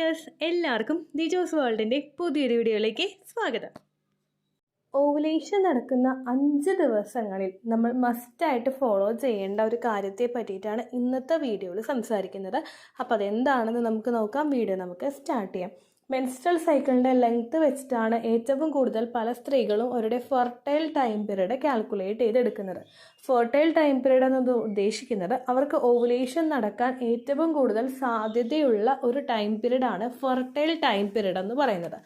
Dears, എല്ലാവർക്കും ദിജോസ് വേൾഡിൻ്റെ പുതിയൊരു വീഡിയോയിലേക്ക് സ്വാഗതം. ഓവുലേഷൻ നടക്കുന്ന 5 ദിവസങ്ങളിൽ നമ്മൾ മസ്റ്റായിട്ട് ഫോളോ ചെയ്യേണ്ട ഒരു കാര്യത്തെ പറ്റിയിട്ടാണ് ഇന്നത്തെ വീഡിയോയിൽ സംസാരിക്കുന്നത്. അപ്പോൾ അതെന്താണെന്ന് നമുക്ക് നോക്കാം. വീഡിയോ നമുക്ക് സ്റ്റാർട്ട് ചെയ്യാം. മെൻസ്ട്രൽ സൈക്കിളിൻ്റെ ലെങ്ത്ത് വെച്ചിട്ടാണ് ഏറ്റവും കൂടുതൽ പല സ്ത്രീകളും അവരുടെ ഫെർട്ടൈൽ ടൈം പീരീഡ് കാൽക്കുലേറ്റ് ചെയ്തെടുക്കുന്നത്. ഫെർട്ടൈൽ ടൈം പീരീഡ് എന്നത് ഉദ്ദേശിക്കുന്നത് അവർക്ക് ഓവുലേഷൻ നടക്കാൻ ഏറ്റവും കൂടുതൽ സാധ്യതയുള്ള ഒരു ടൈം പീരീഡാണ് ഫെർട്ടൈൽ ടൈം പീരീഡ് എന്ന് പറയുന്നത്.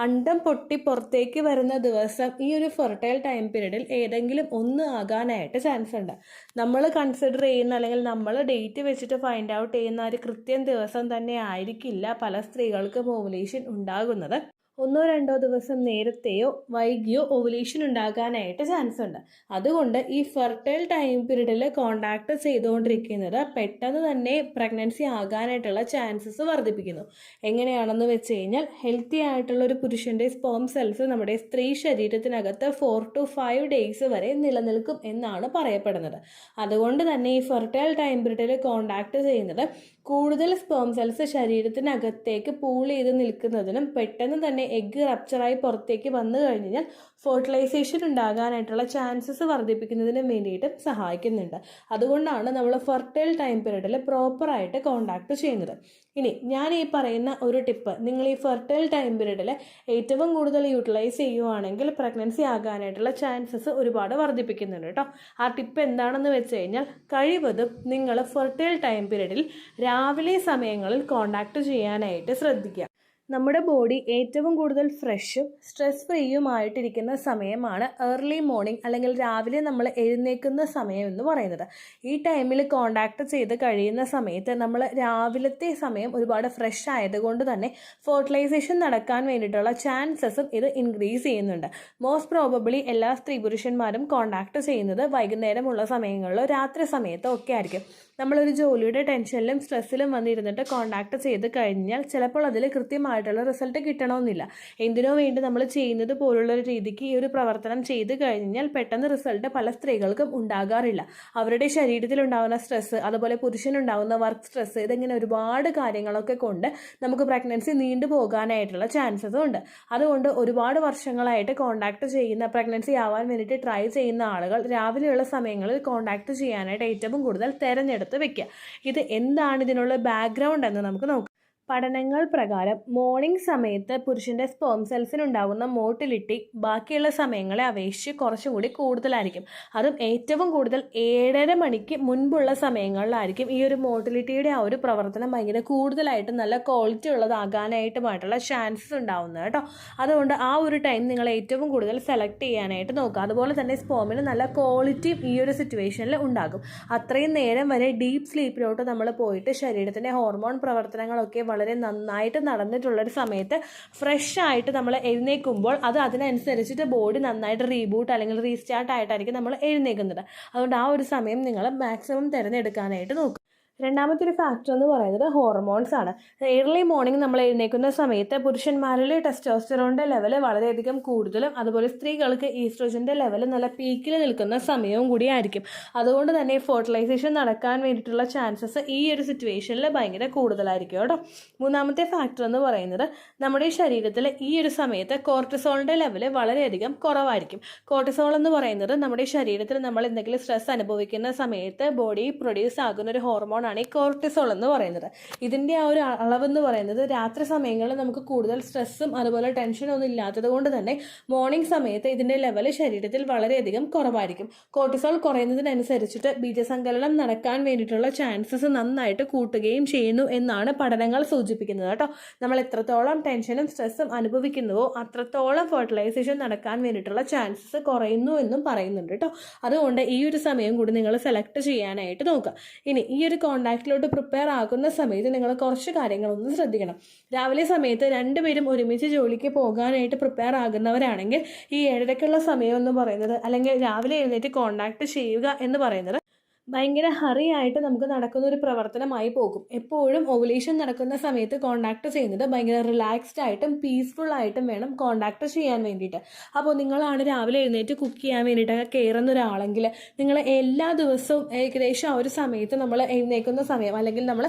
അണ്ടം പൊട്ടി പുറത്തേക്ക് വരുന്ന ദിവസം ഈ ഒരു ഫെർട്ടൈൽ ടൈം പീരീഡിൽ ഏതെങ്കിലും ഒന്ന് ആകാനായിട്ട് ചാൻസ് ഉണ്ട്. നമ്മൾ കൺസിഡർ ചെയ്യുന്ന അല്ലെങ്കിൽ നമ്മൾ ഡേറ്റ് വെച്ചിട്ട് ഫൈൻഡ് ഔട്ട് ചെയ്യുന്ന ഒരു കൃത്യം ദിവസം തന്നെ ആയിരിക്കില്ല പല സ്ത്രീകൾക്കും ഓവുലേഷൻ ഉണ്ടാകുന്നത്. 1-2 ദിവസം നേരത്തെയോ വൈകിയോ ഓവുലേഷൻ ഉണ്ടാകാനായിട്ട് ചാൻസ് ഉണ്ട്. അതുകൊണ്ട് ഈ ഫെർട്ടൈൽ ടൈം പീരീഡിൽ കോണ്ടാക്ട് ചെയ്തുകൊണ്ടിരിക്കുന്നത് പെട്ടെന്ന് തന്നെ പ്രഗ്നൻസി ആകാനായിട്ടുള്ള ചാൻസസ് വർദ്ധിപ്പിക്കുന്നു. എങ്ങനെയാണെന്ന് വെച്ച് കഴിഞ്ഞാൽ ഹെൽത്തി ആയിട്ടുള്ള ഒരു പുരുഷൻ്റെ സ്പേം സെൽസ് നമ്മുടെ സ്ത്രീ ശരീരത്തിനകത്ത് 4 to 5 days വരെ നിലനിൽക്കും എന്നാണ് പറയപ്പെടുന്നത്. അതുകൊണ്ട് തന്നെ ഈ ഫെർട്ടൈൽ ടൈം പീരീഡിൽ കോണ്ടാക്ട് ചെയ്യുന്നത് കൂടുതൽ സ്പേം സെൽസ് ശരീരത്തിനകത്തേക്ക് പൂൾ ചെയ്ത് നിൽക്കുന്നതിനും പെട്ടെന്ന് തന്നെ എഗ്ഗ് റപ്ചറായി പുറത്തേക്ക് വന്നു കഴിഞ്ഞാൽ ഫെർട്ടിലൈസേഷൻ ഉണ്ടാകാനായിട്ടുള്ള ചാൻസസ് വർദ്ധിപ്പിക്കുന്നതിനും വേണ്ടിയിട്ട് സഹായിക്കുന്നുണ്ട്. അതുകൊണ്ടാണ് നമ്മൾ ഫെർട്ടൈൽ ടൈം പീരീഡിൽ പ്രോപ്പറായിട്ട് കോണ്ടാക്ട് ചെയ്യുന്നത്. ഇനി ഞാൻ ഈ പറയുന്ന ഒരു ടിപ്പ് നിങ്ങൾ ഈ ഫെർട്ടൈൽ ടൈം പീരീഡിൽ ഏറ്റവും കൂടുതൽ യൂട്ടിലൈസ് ചെയ്യുവാണെങ്കിൽ പ്രഗ്നൻസി ആകാനായിട്ടുള്ള ചാൻസസ് ഒരുപാട് വർദ്ധിപ്പിക്കുന്നുണ്ട് കേട്ടോ. ആ ടിപ്പ് എന്താണെന്ന് വെച്ച് കഴിഞ്ഞാൽ കഴിവതും നിങ്ങൾ ഫെർട്ടൈൽ ടൈം പീരീഡിൽ രാവിലെ സമയങ്ങളിൽ കോണ്ടാക്ട് ചെയ്യാനായിട്ട് ശ്രദ്ധിക്കുക. നമ്മുടെ ബോഡി ഏറ്റവും കൂടുതൽ ഫ്രഷും സ്ട്രെസ് ഫ്രീയുമായിട്ടിരിക്കുന്ന സമയമാണ് ഏർലി മോർണിംഗ് അല്ലെങ്കിൽ രാവിലെ നമ്മൾ എഴുന്നേൽക്കുന്ന സമയം എന്ന് പറയുന്നത്. ഈ ടൈമിൽ കോണ്ടാക്ട് ചെയ്ത് കഴിയുന്ന സമയത്ത് നമ്മൾ രാവിലത്തെ സമയം ഒരുപാട് ഫ്രഷ് ആയതുകൊണ്ട് തന്നെ ഫെർട്ടിലൈസേഷൻ നടക്കാൻ വേണ്ടിയിട്ടുള്ള ചാൻസസും ഇത് ഇൻക്രീസ് ചെയ്യുന്നുണ്ട്. മോസ്റ്റ് പ്രോബബ്ലി എല്ലാ സ്ത്രീ പുരുഷന്മാരും കോണ്ടാക്ട് ചെയ്യുന്നത് വൈകുന്നേരമുള്ള സമയങ്ങളിലോ രാത്രി സമയത്തോ ഒക്കെ ആയിരിക്കും. നമ്മളൊരു ജോലിയുടെ ടെൻഷനിലും സ്ട്രെസ്സിലും വന്നിരുന്നിട്ട് കോണ്ടാക്ട് ചെയ്ത് കഴിഞ്ഞാൽ ചിലപ്പോൾ അതിൽ കൃത്യമായിട്ടുള്ള റിസൾട്ട് കിട്ടണമെന്നില്ല. എന്തിനോ വേണ്ടി നമ്മൾ ചെയ്യുന്നത് പോലുള്ളൊരു രീതിക്ക് ഈ ഒരു പ്രവർത്തനം ചെയ്ത് കഴിഞ്ഞാൽ പെട്ടെന്ന് റിസൾട്ട് പല സ്ത്രീകൾക്കും ഉണ്ടാകാറില്ല. അവരുടെ ശരീരത്തിലുണ്ടാകുന്ന സ്ട്രെസ്സ്, അതുപോലെ പുരുഷനുണ്ടാകുന്ന വർക്ക് സ്ട്രെസ്സ്, ഇതിങ്ങനെ ഒരുപാട് കാര്യങ്ങളൊക്കെ കൊണ്ട് നമുക്ക് പ്രഗ്നൻസി നീണ്ടു പോകാനായിട്ടുള്ള ചാൻസസും ഉണ്ട്. അതുകൊണ്ട് ഒരുപാട് വർഷങ്ങളായിട്ട് കോണ്ടാക്ട് ചെയ്യുന്ന പ്രഗ്നൻസി ആവാൻ വേണ്ടിയിട്ട് ട്രൈ ചെയ്യുന്ന ആളുകൾ രാവിലെയുള്ള സമയങ്ങളിൽ കോണ്ടാക്ട് ചെയ്യാനായിട്ട് ഏറ്റവും കൂടുതൽ തിരഞ്ഞെടുത്ത് വെക്കുക. ഇത് എന്താണ് ഇതിനുള്ള ബാക്ക്ഗ്രൗണ്ട് എന്ന് നമുക്ക് നോക്കാം. പഠനങ്ങൾ പ്രകാരം മോർണിംഗ് സമയത്ത് പുരുഷൻ്റെ സ്പേം സെൽസിനുണ്ടാകുന്ന മോട്ടിലിറ്റി ബാക്കിയുള്ള സമയങ്ങളെ അപേക്ഷിച്ച് കുറച്ചും കൂടി കൂടുതലായിരിക്കും. അതും ഏറ്റവും കൂടുതൽ 7:30 മണിക്ക് മുൻപുള്ള സമയങ്ങളിലായിരിക്കും ഈ ഒരു മോട്ടിലിറ്റിയുടെ ആ ഒരു പ്രവർത്തനം ഭയങ്കര കൂടുതലായിട്ട് നല്ല ക്വാളിറ്റി ഉള്ളതാകാനായിട്ടുമായിട്ടുള്ള ചാൻസസ് ഉണ്ടാവുന്നത് കേട്ടോ. അതുകൊണ്ട് ആ ഒരു ടൈം നിങ്ങൾ ഏറ്റവും കൂടുതൽ സെലക്ട് ചെയ്യാനായിട്ട് നോക്കുക. അതുപോലെ തന്നെ സ്പേമിന് നല്ല ക്വാളിറ്റിയും ഈ ഒരു സിറ്റുവേഷനിൽ ഉണ്ടാകും. അത്രയും നേരം വരെ ഡീപ്പ് സ്ലീപ്പിലോട്ട് നമ്മൾ പോയിട്ട് ശരീരത്തിൻ്റെ ഹോർമോൺ പ്രവർത്തനങ്ങളൊക്കെ വളരെ നന്നായിട്ട് നടന്നിട്ടുള്ളൊരു സമയത്ത് ഫ്രഷ് ആയിട്ട് നമ്മൾ എഴുന്നേൽക്കുമ്പോൾ അതിനനുസരിച്ചിട്ട് ബോഡി നന്നായിട്ട് റീബൂട്ട് അല്ലെങ്കിൽ റീസ്റ്റാർട്ട് ആയിട്ടായിരിക്കും നമ്മൾ എഴുന്നേൽക്കുന്നത്. അതുകൊണ്ട് ആ ഒരു സമയം നിങ്ങൾ മാക്സിമം തിരഞ്ഞെടുക്കാനായിട്ട് നോക്കുക. രണ്ടാമത്തെ ഒരു ഫാക്ടർ എന്ന് പറയുന്നത് ഹോർമോൺസ് ആണ്. ഏർലി മോർണിംഗ് നമ്മൾ എഴുന്നേൽക്കുന്ന സമയത്ത് പുരുഷന്മാരിലെ ടെസ്റ്റോസ്റ്ററോണിൻ്റെ ലെവൽ വളരെയധികം കൂടുതലും അതുപോലെ സ്ത്രീകൾക്ക് ഈസ്ട്രോജൻ്റെ ലെവൽ നല്ല പീക്കിൽ നിൽക്കുന്ന സമയവും കൂടി ആയിരിക്കും. അതുകൊണ്ട് തന്നെ ഫെർട്ടിലൈസേഷൻ നടക്കാൻ വേണ്ടിയിട്ടുള്ള ചാൻസസ് ഈ ഒരു സിറ്റുവേഷനിൽ ഭയങ്കര കൂടുതലായിരിക്കും കേട്ടോ. മൂന്നാമത്തെ ഫാക്ടർ എന്ന് പറയുന്നത് നമ്മുടെ ശരീരത്തിൽ ഈ ഒരു സമയത്ത് കോർട്ടിസോളിൻ്റെ ലെവൽ വളരെയധികം കുറവായിരിക്കും. കോർട്ടിസോൾ എന്ന് പറയുന്നത് നമ്മുടെ ശരീരത്തിൽ നമ്മൾ എന്തെങ്കിലും സ്ട്രെസ് അനുഭവിക്കുന്ന സമയത്ത് ബോഡി പ്രൊഡ്യൂസ് ആകുന്ന ഒരു ഹോർമോൺ ആണ് ഈ കോർട്ടിസോൾ എന്ന് പറയുന്നത്. ഇതിൻ്റെ ആ ഒരു അളവെന്ന് പറയുന്നത് രാത്രി സമയങ്ങളിൽ നമുക്ക് കൂടുതൽ സ്ട്രെസ്സും അതുപോലെ ടെൻഷനും ഒന്നും ഇല്ലാത്തത് കൊണ്ട് തന്നെ മോർണിംഗ് സമയത്ത് ഇതിൻ്റെ ലെവൽ ശരീരത്തിൽ വളരെയധികം കുറവായിരിക്കും. കോർട്ടിസോൾ കുറയുന്നതിനനുസരിച്ചിട്ട് ബീജസങ്കലനം നടക്കാൻ വേണ്ടിയിട്ടുള്ള ചാൻസസ് നന്നായിട്ട് കൂട്ടുകയും ചെയ്യുന്നു എന്നാണ് പഠനങ്ങൾ സൂചിപ്പിക്കുന്നത് കേട്ടോ. നമ്മൾ എത്രത്തോളം ടെൻഷനും സ്ട്രെസ്സും അനുഭവിക്കുന്നുവോ അത്രത്തോളം ഫെർട്ടിലൈസേഷൻ നടക്കാൻ വേണ്ടിയിട്ടുള്ള ചാൻസസ് കുറയുന്നു എന്നും പറയുന്നുണ്ട് കേട്ടോ. അതുകൊണ്ട് ഈ ഒരു സമയം കൂടി നിങ്ങൾ സെലക്ട് ചെയ്യാനായിട്ട് നോക്കുക. ഇനി ഈ ഒരു കോണ്ടാക്റ്റിലോട്ട് പ്രിപ്പയർ ആകുന്ന സമയത്ത് നിങ്ങൾ കുറച്ച് കാര്യങ്ങളൊന്നും ശ്രദ്ധിക്കണം. രാവിലെ സമയത്ത് രണ്ടുപേരും ഒരുമിച്ച് ജോലിക്ക് പോകാനായിട്ട് പ്രിപ്പയർ ആകുന്നവരാണെങ്കിൽ ഈ 7:30ക്കുള്ള സമയം എന്ന് പറയുന്നത് അല്ലെങ്കിൽ രാവിലെ എഴുന്നേറ്റ് കോണ്ടാക്ട് ചെയ്യുക എന്ന് പറയുന്നത് ഭയങ്കര ഹറി ആയിട്ട് നമുക്ക് നടക്കുന്ന ഒരു പ്രവർത്തനമായി പോകും. എപ്പോഴും ഓവുലേഷൻ നടക്കുന്ന സമയത്ത് കോണ്ടാക്ട് ചെയ്യുന്നത് ഭയങ്കര റിലാക്സ്ഡ് ആയിട്ടും പീസ്ഫുൾ ആയിട്ടും വേണം കോണ്ടാക്ട് ചെയ്യാൻ വേണ്ടിയിട്ട്. അപ്പോൾ നിങ്ങളാണ് രാവിലെ എഴുന്നേറ്റ് കുക്ക് ചെയ്യാൻ വേണ്ടിയിട്ടൊക്കെ കയറുന്ന ഒരാളെങ്കിൽ നിങ്ങൾ എല്ലാ ദിവസവും ഏകദേശം ആ ഒരു സമയത്ത് നമ്മൾ എഴുന്നേൽക്കുന്ന സമയം അല്ലെങ്കിൽ നമ്മൾ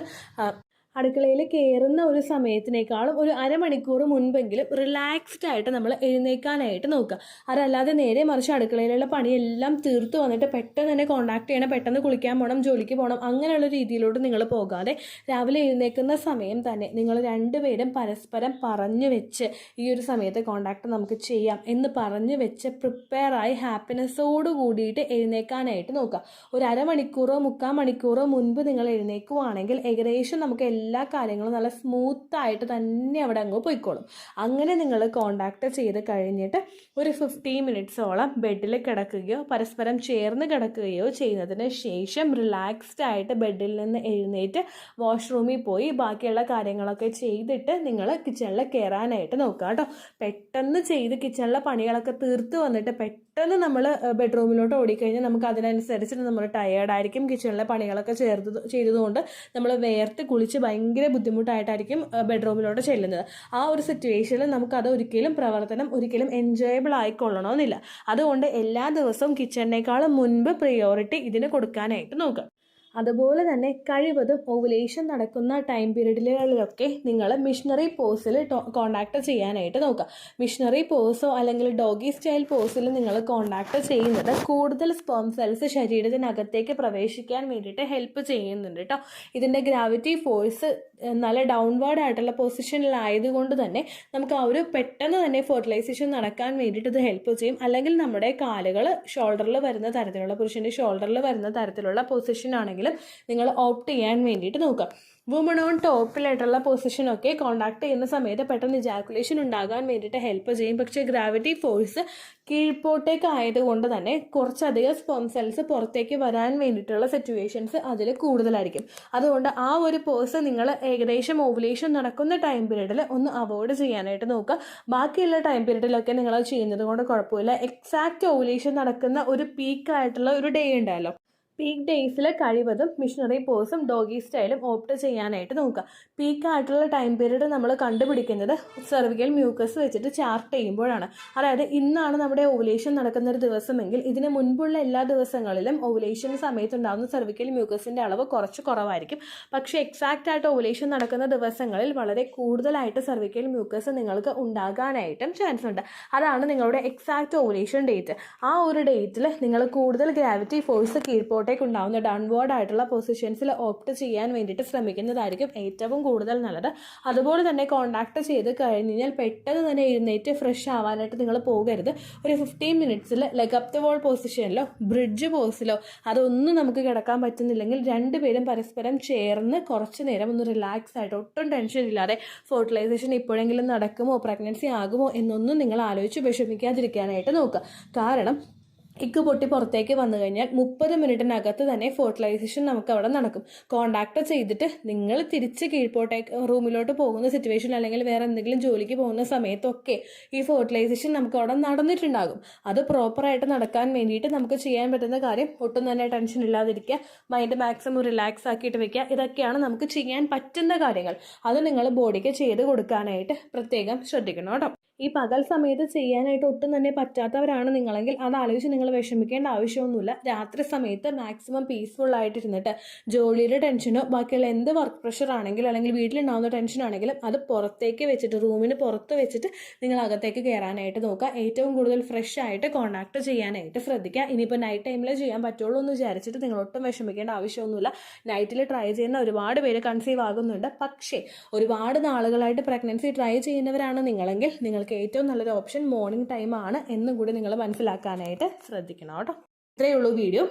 അടുക്കളയിൽ കയറുന്ന ഒരു സമയത്തിനേക്കാളും ഒരു അരമണിക്കൂർ മുൻപെങ്കിലും റിലാക്സ്ഡ് ആയിട്ട് നമ്മൾ എഴുന്നേൽക്കാനായിട്ട് നോക്കുക. അതല്ലാതെ നേരെ മറിച്ച് അടുക്കളയിലുള്ള പണിയെല്ലാം തീർത്ത് വന്നിട്ട് പെട്ടെന്ന് തന്നെ കോൺടാക്ട് ചെയ്യണം, പെട്ടെന്ന് കുളിക്കാൻ പോകണം, ജോലിക്ക് പോകണം, അങ്ങനെയുള്ള രീതിയിലോട്ട് നിങ്ങൾ പോകാതെ രാവിലെ എഴുന്നേൽക്കുന്ന സമയം തന്നെ നിങ്ങൾ രണ്ടുപേരും പരസ്പരം പറഞ്ഞു വെച്ച് ഈ ഒരു സമയത്ത് കോൺടാക്ട് നമുക്ക് ചെയ്യാം എന്ന് പറഞ്ഞു വെച്ച് പ്രിപ്പയറായി ഹാപ്പിനെസ്സോട് കൂടിയിട്ട് എഴുന്നേൽക്കാനായിട്ട് നോക്കുക. ഒരു അരമണിക്കൂറോ 3/4 മണിക്കൂറോ മുൻപ് നിങ്ങൾ എഴുന്നേൽക്കുവാണെങ്കിൽ ഏകദേശം നമുക്ക് എല്ലാ കാര്യങ്ങളും നല്ല സ്മൂത്തായിട്ട് തന്നെ അവിടെ അങ്ങ് പോയിക്കോളും. അങ്ങനെ നിങ്ങൾ കോൺടാക്ട് ചെയ്ത് കഴിഞ്ഞിട്ട് ഒരു 15 മിനിറ്റ്സോളം ബെഡിൽ കിടക്കുകയോ പരസ്പരം ചേർന്ന് കിടക്കുകയോ ചെയ്യുന്നതിന് ശേഷം റിലാക്സ്ഡ് ആയിട്ട് ബെഡിൽ നിന്ന് എഴുന്നേറ്റ് വാഷ്റൂമിൽ പോയി ബാക്കിയുള്ള കാര്യങ്ങളൊക്കെ ചെയ്തിട്ട് നിങ്ങൾ കിച്ചണിൽ കയറാനായിട്ട് നോക്കുക കേട്ടോ. പെട്ടെന്ന് ചെയ്ത് കിച്ചണിലെ പണികളൊക്കെ തീർത്ത് വന്നിട്ട് പെട്ടെന്ന് നമ്മൾ ബെഡ്റൂമിലോട്ട് ഓടിക്കഴിഞ്ഞാൽ നമുക്ക് അതിനനുസരിച്ചിട്ട് നമ്മൾ ടയേർഡായിരിക്കും. കിച്ചണിലെ പണികളൊക്കെ ചെയ്തതുകൊണ്ട് നമ്മൾ വേർത്ത് കുളിച്ച് ഭയങ്കര ബുദ്ധിമുട്ടായിട്ടായിരിക്കും ബെഡ്റൂമിലോട്ട് ചെല്ലുന്നത്. ആ ഒരു സിറ്റുവേഷനിൽ നമുക്കത് ഒരിക്കലും എൻജോയബിൾ ആയിക്കൊള്ളണമെന്നില്ല. അതുകൊണ്ട് എല്ലാ ദിവസവും കിച്ചണിനേക്കാളും മുൻപ് പ്രിയോറിറ്റി ഇതിന് കൊടുക്കാനായിട്ട് നോക്കുക. അതുപോലെ തന്നെ കഴിവതും ഓവുലേഷൻ നടക്കുന്ന ടൈം പീരീഡിലുകളിലൊക്കെ നിങ്ങൾ മിഷണറി പോസിൽ കോൺടാക്ട് ചെയ്യാനായിട്ട് നോക്കുക. മിഷണറി പോസോ അല്ലെങ്കിൽ ഡോഗി സ്റ്റൈൽ പോസിൽ നിങ്ങൾ കോൺടാക്ട് ചെയ്യുന്നത് കൂടുതൽ സ്പേം സെൽസ് ശരീരത്തിനകത്തേക്ക് പ്രവേശിക്കാൻ വേണ്ടിയിട്ട് ഹെൽപ്പ് ചെയ്യുന്നുണ്ട് കേട്ടോ. ഇതിൻ്റെ ഗ്രാവിറ്റി ഫോഴ്സ് നല്ല ഡൗൺവേർഡ് ആയിട്ടുള്ള പൊസിഷനിലായതുകൊണ്ട് തന്നെ നമുക്ക് ആ ഒരു പെട്ടെന്ന് തന്നെ ഫെർട്ടിലൈസേഷൻ നടക്കാൻ വേണ്ടിയിട്ട് ഇത് ഹെൽപ്പ് ചെയ്യും. അല്ലെങ്കിൽ നമ്മുടെ കാലുകൾ ഷോൾഡറിൽ വരുന്ന തരത്തിലുള്ള പുരുഷൻ്റെ ഷോൾഡറിൽ വരുന്ന തരത്തിലുള്ള പൊസിഷൻ ആണെങ്കിൽ നിങ്ങൾ ഓപ്റ്റ് ചെയ്യാൻ വേണ്ടിയിട്ട് നോക്കുക. വുമൺ ഓൺ ടോപ്പിലായിട്ടുള്ള പൊസിഷനൊക്കെ കോൺടാക്ട് ചെയ്യുന്ന സമയത്ത് പെട്ടെന്ന് ഇജാക്കുലേഷൻ ഉണ്ടാകാൻ വേണ്ടിയിട്ട് ഹെൽപ്പ് ചെയ്യും. പക്ഷേ ഗ്രാവിറ്റി ഫോഴ്സ് കീഴ്പോട്ടേക്ക് ആയതുകൊണ്ട് തന്നെ കുറച്ചധികം സ്പേം സെൽസ് പുറത്തേക്ക് വരാൻ വേണ്ടിയിട്ടുള്ള സിറ്റുവേഷൻസ് അതിൽ കൂടുതലായിരിക്കും. അതുകൊണ്ട് ആ ഒരു പേഴ്സ് നിങ്ങൾ ഏകദേശം ഓവുലേഷൻ നടക്കുന്ന ടൈം പീരീഡിൽ ഒന്ന് അവോയ്ഡ് ചെയ്യാനായിട്ട് നോക്കുക. ബാക്കിയുള്ള ടൈം പീരീഡിലൊക്കെ നിങ്ങൾ ചെയ്യുന്നത് കൊണ്ട് കുഴപ്പമില്ല. എക്സാക്റ്റ് ഓവുലേഷൻ നടക്കുന്ന ഒരു പീക്കായിട്ടുള്ള ഒരു ഡേ ഉണ്ടല്ലോ, പീക്ക് ഡേയ്സിൽ കഴിവതും മിഷണറി പോസും ഡോഗി സ്റ്റൈലും ഓപ്റ്റ് ചെയ്യാനായിട്ട് നോക്കുക. പീക്കായിട്ടുള്ള ടൈം പീരീഡ് നമ്മൾ കണ്ടുപിടിക്കുന്നത് സെർവിക്കൽ മ്യൂക്കസ് വെച്ചിട്ട് ചാർട്ട് ചെയ്യുമ്പോഴാണ്. അതായത് ഇന്നാണ് നമ്മുടെ ഓവുലേഷൻ നടക്കുന്ന ഒരു ദിവസമെങ്കിൽ ഇതിന് മുൻപുള്ള എല്ലാ ദിവസങ്ങളിലും ഓവുലേഷൻ സമയത്തുണ്ടാകുന്ന സെർവിക്കൽ മ്യൂക്കസിൻ്റെ അളവ് കുറച്ച് കുറവായിരിക്കും. പക്ഷേ എക്സാക്റ്റ് ആയിട്ട് ഓവുലേഷൻ നടക്കുന്ന ദിവസങ്ങളിൽ വളരെ കൂടുതലായിട്ട് സെർവിക്കൽ മ്യൂക്കസ് നിങ്ങൾക്ക് ഉണ്ടാകാനായിട്ടും ചാൻസ് ഉണ്ട്. അതാണ് നിങ്ങളുടെ എക്സാക്റ്റ് ഓവുലേഷൻ ഡേറ്റ്. ആ ഒരു ഡേറ്റിൽ നിങ്ങൾ കൂടുതൽ ഗ്രാവിറ്റി ഫോഴ്സ് കീഴ്പോട്ട് ഉണ്ടാവുന്ന ഡൗൺവേർഡ് ആയിട്ടുള്ള പൊസിഷൻസിൽ ഓപ്റ്റ് ചെയ്യാൻ വേണ്ടിയിട്ട് ശ്രമിക്കുന്നതായിരിക്കും ഏറ്റവും കൂടുതൽ നല്ലത്. അതുപോലെ തന്നെ കോൺടാക്ട് ചെയ്ത് കഴിഞ്ഞാൽ പെട്ടെന്ന് തന്നെ എഴുന്നേറ്റ് ഫ്രഷ് ആവാനായിട്ട് നിങ്ങൾ പോകരുത്. ഒരു 15 മിനിറ്റ്സിൽ ലെഗ് അപ്പ് ദ വോൾ പൊസിഷനിലോ ബ്രിഡ്ജ് പോസിലോ അതൊന്നും നമുക്ക് കിടക്കാൻ പറ്റുന്നില്ലെങ്കിൽ രണ്ടുപേരും പരസ്പരം ചേർന്ന് കുറച്ച് നേരം ഒന്ന് റിലാക്സ് ആയിട്ട് ഒട്ടും ടെൻഷൻ ഇല്ലാതെ ഫെർട്ടിലൈസേഷൻ ഇപ്പോഴെങ്കിലും നടക്കുമോ പ്രഗ്നൻസി ആകുമോ എന്നൊന്നും നിങ്ങൾ ആലോചിച്ച് വിഷമിക്കാതിരിക്കാനായിട്ട് നോക്കുക. കാരണം എഗ്ഗ് പൊട്ടി പുറത്തേക്ക് വന്നു കഴിഞ്ഞാൽ 30 മിനിറ്റിനകത്ത് തന്നെ ഫെർട്ടിലൈസേഷൻ നമുക്ക് അവിടെ നടക്കും. കോൺടാക്ട് ചെയ്തിട്ട് നിങ്ങൾ തിരിച്ച് കീഴ്പോട്ടേക്ക് റൂമിലോട്ട് പോകുന്ന സിറ്റുവേഷൻ അല്ലെങ്കിൽ വേറെ എന്തെങ്കിലും ജോലിക്ക് പോകുന്ന സമയത്തൊക്കെ ഈ ഫെർട്ടിലൈസേഷൻ നമുക്ക് അവിടെ നടന്നിട്ടുണ്ടാകും. അത് പ്രോപ്പറായിട്ട് നടക്കാൻ വേണ്ടിയിട്ട് നമുക്ക് ചെയ്യാൻ പറ്റുന്ന കാര്യം ഒട്ടും തന്നെ ടെൻഷൻ ഇല്ലാതിരിക്കുക, മൈൻഡ് മാക്സിമം റിലാക്സ് ആക്കിയിട്ട് വെക്കുക. ഇതൊക്കെയാണ് നമുക്ക് ചെയ്യാൻ പറ്റുന്ന കാര്യങ്ങൾ. അത് നിങ്ങൾ ബോഡിക്ക് ചെയ്ത് കൊടുക്കാനായിട്ട് പ്രത്യേകം ശ്രദ്ധിക്കണം കേട്ടോ. ഈ പകൽ സമയത്ത് ചെയ്യാനായിട്ട് ഒട്ടും തന്നെ പറ്റാത്തവരാണ് നിങ്ങളെങ്കിൽ അത് ആലോചിച്ച് നിങ്ങൾ വിഷമിക്കേണ്ട ആവശ്യമൊന്നുമില്ല. രാത്രി സമയത്ത് മാക്സിമം പീസ്ഫുള്ളായിട്ടിരുന്നിട്ട് ജോലിയുടെ ടെൻഷനോ ബാക്കിയുള്ള എന്ത് വർക്ക് പ്രഷർ ആണെങ്കിലും അല്ലെങ്കിൽ വീട്ടിലുണ്ടാകുന്ന ടെൻഷൻ ആണെങ്കിലും അത് പുറത്തേക്ക് വെച്ചിട്ട് റൂമിന് പുറത്ത് വെച്ചിട്ട് നിങ്ങൾ അകത്തേക്ക് കയറാനായിട്ട് നോക്കുക. ഏറ്റവും കൂടുതൽ ഫ്രഷ് ആയിട്ട് കോൺടാക്ട് ചെയ്യാനായിട്ട് ശ്രദ്ധിക്കുക. ഇനിയിപ്പോൾ നൈറ്റ് ടൈമിൽ ചെയ്യാൻ പറ്റുള്ളൂ എന്ന് വിചാരിച്ചിട്ട് നിങ്ങൾ ഒട്ടും വിഷമിക്കേണ്ട ആവശ്യമൊന്നുമില്ല. നൈറ്റിൽ ട്രൈ ചെയ്യുന്ന ഒരുപാട് പേര് കൺസീവ് ആകുന്നുണ്ട്. പക്ഷേ ഒരുപാട് നാളുകളായിട്ട് പ്രഗ്നൻസി ട്രൈ ചെയ്യുന്നവരാണ് നിങ്ങളെങ്കിൽ നിങ്ങൾക്ക് ഏറ്റവും നല്ലൊരു ഓപ്ഷൻ മോർണിംഗ് ടൈം ആണ് എന്നും കൂടി നിങ്ങൾ മനസ്സിലാക്കാനായിട്ട് ശ്രദ്ധിക്കണം കേട്ടോ. ഇത്രയേ ഉള്ളൂ വീഡിയോ.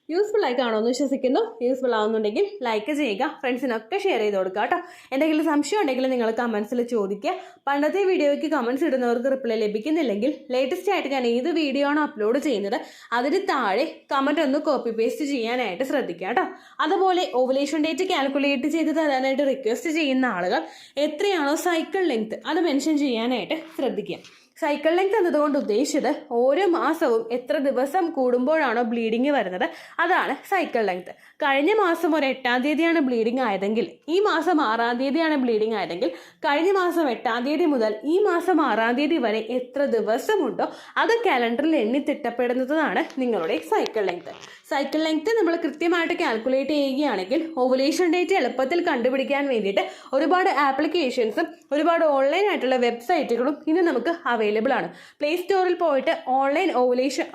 യൂസ്ഫുൾ ആയി കാണുമെന്ന് വിശ്വസിക്കുന്നു. യൂസ്ഫുൾ ആവുന്നുണ്ടെങ്കിൽ ലൈക്ക് ചെയ്യുക, ഫ്രണ്ട്സിനൊക്കെ ഷെയർ ചെയ്ത് കൊടുക്കുക കേട്ടോ. എന്തെങ്കിലും സംശയം ഉണ്ടെങ്കിൽ നിങ്ങൾ കമൻസിൽ ചോദിക്കുക. പണ്ടത്തെ വീഡിയോയ്ക്ക് കമൻസ് ഇടുന്നവർക്ക് റിപ്ലൈ ലഭിക്കുന്നില്ലെങ്കിൽ ലേറ്റസ്റ്റ് ആയിട്ട് ഞാൻ ഏത് വീഡിയോ ആണ് അപ്ലോഡ് ചെയ്യുന്നത് അതിന് താഴെ കമൻറ്റ് ഒന്ന് കോപ്പി പേസ്റ്റ് ചെയ്യാനായിട്ട് ശ്രദ്ധിക്കുക കേട്ടോ. അതുപോലെ ഓവുലേഷൻ ഡേറ്റ് കാൽക്കുലേറ്റ് ചെയ്ത് തരാനായിട്ട് റിക്വസ്റ്റ് ചെയ്യുന്ന ആളുകൾ എത്രയാണോ സൈക്കിൾ ലെങ്ത് അത് മെൻഷൻ ചെയ്യാനായിട്ട് ശ്രദ്ധിക്കുക. സൈക്കിൾ ലെങ്ത് എന്നതുകൊണ്ട് ഉദ്ദേശിച്ചത് ഓരോ മാസവും എത്ര ദിവസം കൂടുമ്പോഴാണോ ബ്ലീഡിങ് വരുന്നത് അതാണ് സൈക്കിൾ ലെങ്ത്. കഴിഞ്ഞ മാസം ഒരു 8-ാം തീയതിയാണ് ബ്ലീഡിങ് ആയതെങ്കിൽ ഈ മാസം 6-ാം തീയതിയാണ് ബ്ലീഡിങ് ആയതെങ്കിൽ കഴിഞ്ഞ മാസം 8-ാം തീയതി മുതൽ ഈ മാസം 6-ാം തീയതി വരെ എത്ര ദിവസമുണ്ടോ അത് കാലണ്ടറിൽ എണ്ണി തിട്ടപ്പെടുന്നതാണ് നിങ്ങളുടെ സൈക്കിൾ ലെങ്ത്. സൈക്കിൾ ലെങ്ത് നമ്മൾ കൃത്യമായിട്ട് കാൽക്കുലേറ്റ് ചെയ്യുകയാണെങ്കിൽ ഓവുലേഷൻ ഡേറ്റ് എളുപ്പത്തിൽ കണ്ടുപിടിക്കാൻ വേണ്ടിയിട്ട് ഒരുപാട് ആപ്ലിക്കേഷൻസും ഒരുപാട് ഓൺലൈൻ ആയിട്ടുള്ള വെബ്സൈറ്റുകളും ഇന്ന് നമുക്ക് അവൈലബിൾ ആണ്. പ്ലേ സ്റ്റോറിൽ പോയിട്ട് ഓൺലൈൻ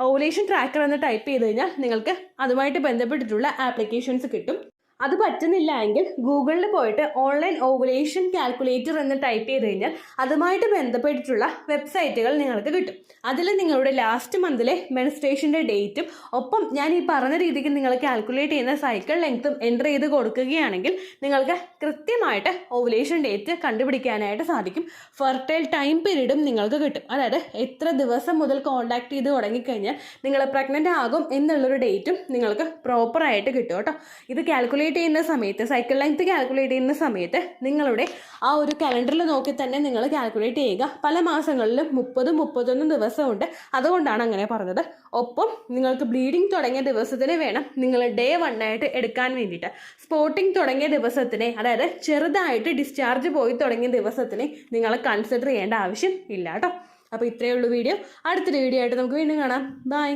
ഓവുലേഷൻ ട്രാക്കർ എന്ന് ടൈപ്പ് ചെയ്ത് കഴിഞ്ഞാൽ നിങ്ങൾക്ക് അതുമായിട്ട് ബന്ധപ്പെട്ടിട്ടുള്ള ആപ്ലിക്കേഷൻസ് കിട്ടും. അത് പറ്റുന്നില്ല എങ്കിൽ ഗൂഗിളിൽ പോയിട്ട് ഓൺലൈൻ ഓവുലേഷൻ കാൽക്കുലേറ്റർ എന്ന് ടൈപ്പ് ചെയ്ത് കഴിഞ്ഞാൽ അതുമായിട്ട് ബന്ധപ്പെട്ടിട്ടുള്ള വെബ്സൈറ്റുകൾ നിങ്ങൾക്ക് കിട്ടും. അതിൽ നിങ്ങളുടെ ലാസ്റ്റ് മന്തിലെ മെൻസ്ട്രേഷൻ്റെ ഡേറ്റും ഒപ്പം ഞാൻ ഈ പറഞ്ഞ രീതിക്ക് നിങ്ങൾ കാൽക്കുലേറ്റ് ചെയ്യുന്ന സൈക്കിൾ ലെങ്ത്തും എൻ്റർ ചെയ്ത് കൊടുക്കുകയാണെങ്കിൽ നിങ്ങൾക്ക് കൃത്യമായിട്ട് ഓവുലേഷൻ ഡേറ്റ് കണ്ടുപിടിക്കാനായിട്ട് സാധിക്കും. ഫെർട്ടൈൽ ടൈം പീരീഡും നിങ്ങൾക്ക് കിട്ടും. അതായത് എത്ര ദിവസം മുതൽ കോൺടാക്ട് ചെയ്ത് തുടങ്ങിക്കഴിഞ്ഞാൽ നിങ്ങൾ പ്രഗ്നൻ്റ് ആകും എന്നുള്ളൊരു ഡേറ്റും നിങ്ങൾക്ക് പ്രോപ്പറായിട്ട് കിട്ടും കേട്ടോ. ഇത് കാൽക്കുലേറ്റ് ചെയ്യുന്ന സമയത്ത് സൈക്കിൾ ലെങ്ത് കാൽക്കുലേറ്റ് ചെയ്യുന്ന സമയത്ത് നിങ്ങളുടെ ആ ഒരു കലണ്ടറിൽ നോക്കി തന്നെ നിങ്ങൾ കാൽക്കുലേറ്റ് ചെയ്യുക. പല മാസങ്ങളിലും 30-31 ദിവസമുണ്ട്, അതുകൊണ്ടാണ് അങ്ങനെ പറഞ്ഞത്. ഒപ്പം നിങ്ങൾക്ക് ബ്ലീഡിങ് തുടങ്ങിയ ദിവസത്തിന് വേണം നിങ്ങൾ ഡേ 1 ആയിട്ട് എടുക്കാൻ വേണ്ടിയിട്ട്. സ്പോട്ടിങ് തുടങ്ങിയ ദിവസത്തിനെ, അതായത് ചെറുതായിട്ട് ഡിസ്ചാർജ് പോയി തുടങ്ങിയ ദിവസത്തിനെ നിങ്ങൾ കൺസിഡർ ചെയ്യേണ്ട ആവശ്യം ഇല്ല കേട്ടോ. അപ്പോൾ ഇത്രയേ ഉള്ളൂ വീഡിയോ. അടുത്തൊരു വീഡിയോ ആയിട്ട് നമുക്ക് വീണ്ടും കാണാം. ബൈ.